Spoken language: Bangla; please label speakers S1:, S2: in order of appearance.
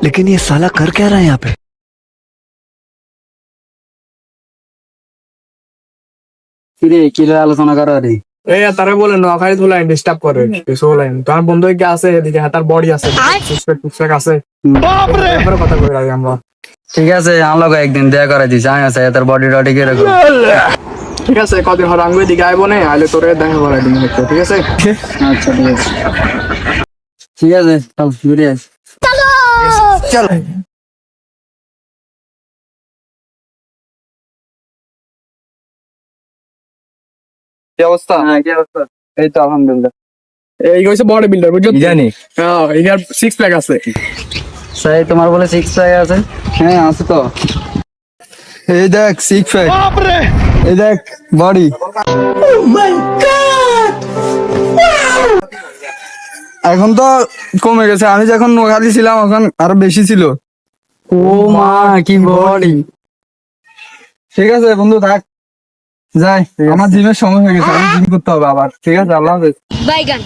S1: लेकिन ये साला कर क्या रहा है यहाँ पे?
S2: কিরে কি লয় আলোচনা করা রে?
S3: এই তারে বলে নোয়াখালী ধুলাই ডিস্টার্ব করে কিছু বলেন তোমার বন্ধু কি আছে এদিকে তার বডি আছে টুকটাক আছে বাপরে কথা কই রাখি আমরা
S2: ঠিক আছে আনলো একদিন দেখা করে দিস আমি আছে তোর বডি টডি কিরকম।
S3: ঠিক আছে কদিন হর আঙ্গুই দিকে আইবো না আইলে তোরে দেখা করাই দিন ঠিক আছে
S2: আচ্ছা ঠিক আছে চল ঘুরে আস।
S3: চল কি অবস্থা
S2: হ্যাঁ কি অবস্থা? এই তো আলহামদুলিল্লাহ।
S3: এই হইছে বডি বিল্ডার বুঝছো
S2: জানি
S3: হ্যাঁ এর 6 প্যাক আছে
S2: সেই তোমার বলে 6 প্যাক আছে? হ্যাঁ আছে তো। এই দেখ 6 প্যাক বাপরে এই দেখ বডি এখন তো কমে গেছে আমি যখন নোয়াখালী ছিলাম এখন আরো বেশি ছিল। ও মা কি বডি। ঠিক আছে বন্ধু থাক যাই আমার জিমের সময় হয়ে গেছে আমি জিম করতে হবে আবার। ঠিক আছে আল্লাহ হাফেজ।
S4: বাইগান